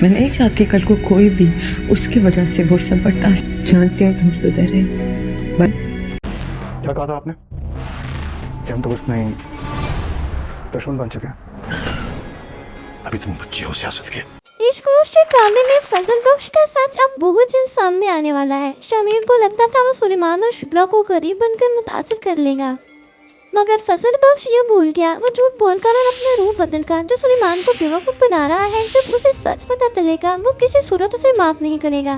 मैं नहीं चाहती कल को कोई भी उसकी वजह से वो सब बर्दाश्त। जानती हूँ तुम सुधरे, क्या कहा था आपने कि हम तो बस नहीं दुश्मन बन चुके हैं? अभी तुम बच्चे हो सियासत के। इश्क के ड्रामे में फजल बख्श का सच अब बहुत जल्द सामने आने वाला है। शमीर को लगता था वो सुलेमान और शिब्रा को करीब बनकर मुतासिर कर लेगा, मगर फजल बख्श ये भूल गया। वो झूठ बोलकर और अपना रूप बदलकर जो सुलेमान को बेवकूफ बना रहा है, जब उसे सच पता चलेगा वो किसी सूरत उसे माफ नहीं करेगा।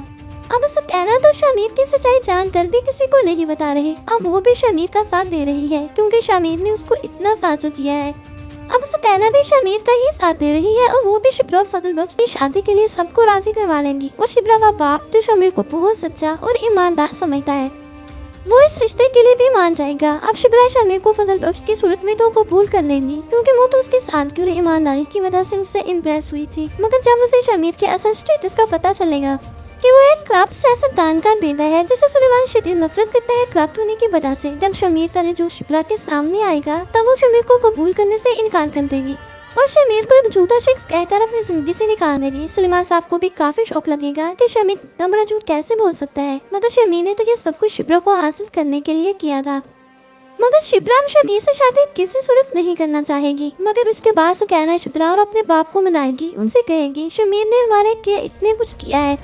अब उसे कहना तो शमीर की सच्चाई जानकर भी किसी को नहीं बता रहे। अब वो भी शमीर का साथ दे रही है क्योंकि शमीर ने उसको इतना साथ दिया है। अब उसे कहना भी शमीर का ही साथ दे रही है और वो भी शिब्रा और फजल बख्श की शादी के लिए सबको राजी करवा लेंगी। और शिब्रा का बाप जो शमीर को बहुत सच्चा और ईमानदार समझता है, वो इस रिश्ते के लिए भी मान जाएगा। अब शिब्रा शमीर को फजल बख्श की सूरत में तो कबूल कर लेंगी क्योंकि वो तो उसके साथ की और ईमानदारी की वजह से उससे इम्प्रेस हुई थी। मगर जब उसे शमीर के असल स्टेटस का पता चलेगा कि वो एक करप्ट सियासतदान का बेटा है जिसे सुलेमान शदीद नफरत करता है करप्ट होने की वजह से, जब शमीर का जो शिब्रा के सामने आएगा तब वो शमीर को कबूल करने से इनकार कर देगी और शमीर को एक झूठा शख्स कहकर अपनी जिंदगी से निकाल देगी। सुलेमान साहब को भी काफी शौक लगेगा कि शमीर इतना बड़ा झूठ कैसे बोल सकता है, मगर शमीर ने तो ये सब कुछ शिब्रा को हासिल करने के लिए किया था। मगर शिब्रा शमीर से शादी किसी सूरत नहीं करना चाहेगी। मगर उसके बाद से कहना शिब्रा और अपने बाप को मनाएगी, उनसे कहेगी शमीर ने हमारे लिए इतने कुछ किया है,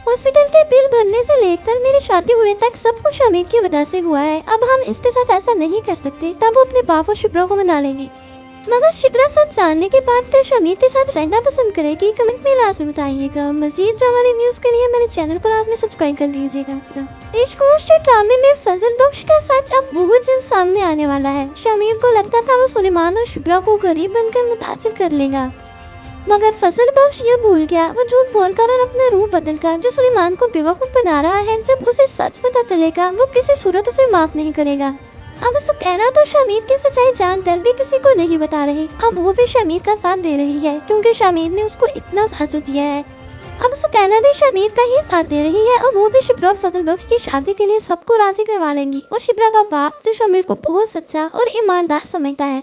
हॉस्पिटल के बिल भरने से लेकर मेरी शादी होने तक सब कुछ शमीर की वजह से हुआ है। अब हम इसके साथ ऐसा नहीं कर सकते। तब वो अपने बाप और शिब्रा को मना लेंगी। मगर शिब्रा सच जानने के बाद क्या शमीर के साथ रहना पसंद करेगी? कमेंट में लाजमी बताइएगा। मजीद ड्रामा रिव्यूज के लिए मेरे चैनल को लाजमी सब्सक्राइब कर लीजिएगा। इश्क के ड्रामे में फजल बख्श का सच अब बहुत जल्द सामने आने वाला है। शमीर को लगता था वो सुलेमान और शिब्रा को करीब बनकर मुतासिर कर लेगा, मगर फजल बख्श ये भूल गया। वो झूठ बोलकर और अपना रूप बदलकर जो सुलेमान को बेवकूफ बना रहा है, जब उसे सच पता चलेगा वो किसी सूरत उसे माफ नहीं करेगा। अब उसे कहना तो शमीर की सच्चाई जानकर भी किसी को नहीं बता रही। अब वो भी शमीर का साथ दे रही है क्योंकि शमीर ने उसको इतना साथ दिया है। अब उसे कहना भी शमीर का ही साथ दे रही है और वो भी शिब्रा और फजल बख्श की शादी के लिए सबको राजी करवा लेंगी। और शिब्रा का बाप जो शमीर को बहुत सच्चा और ईमानदार समझता है,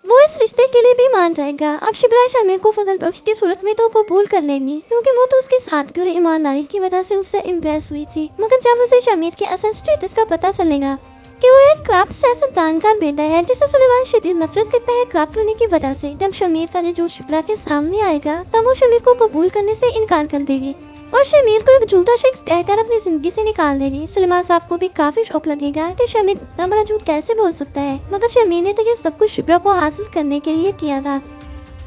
वो इस रिश्ते के लिए भी मान जाएगा। अब शिब्रा शमीर को फजल बख्श की सूरत में तो कबूल कर लेंगी क्योंकि वो तो उसके साथ की और ईमानदारी की वजह से उससे इम्प्रेस हुई थी। मगर जब उसे शमीर के असल स्टेटस का पता चलेगा कि वो एक करप्ट सियासतदान का बेटा है जिसे सुलेमान शदीद नफरत करता है करप्ट होने की वजह से, जब शमीर का जो शिब्रा के सामने आएगा तब वो शमीर को कबूल करने से इनकार कर देगी और शमीर को एक झूठा शख्स कहकर अपनी जिंदगी से निकाल देगी। सुलेमान साहब को भी काफी शौक लगेगा कि शमीर इतना बड़ा झूठ कैसे बोल सकता है, मगर शमीर ने तो ये सब कुछ शिब्रा को हासिल करने के लिए किया था।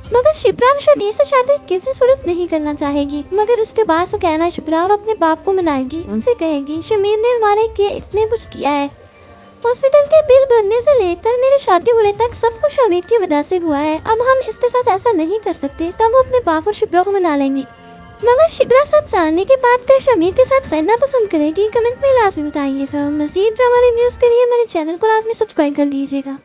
मगर शिब्रा शमीर से शादी किसी सूरत नहीं करना चाहेगी। मगर उसके बाद से कहना शिब्रा और अपने बाप को मनाएगी, उनसे कहेगी शमीर ने हमारे लिए इतने कुछ किया है, हॉस्पिटल के बिल भरने से लेकर मेरी शादी होने तक सब कुछ शमीर की वजह से हुआ है। अब हम इसके साथ ऐसा नहीं कर सकते। तब वो अपने बाप और शिब्रा को मना लेंगी। मगर शिब्रा सच जानने के बाद क्या शमीर के साथ रहना पसंद करेगी? कमेंट में लाजमी बताइएगा। मजीद ड्रामा रिव्यूज के लिए मेरे चैनल को लाजमी सब्सक्राइब कर लीजिएगा।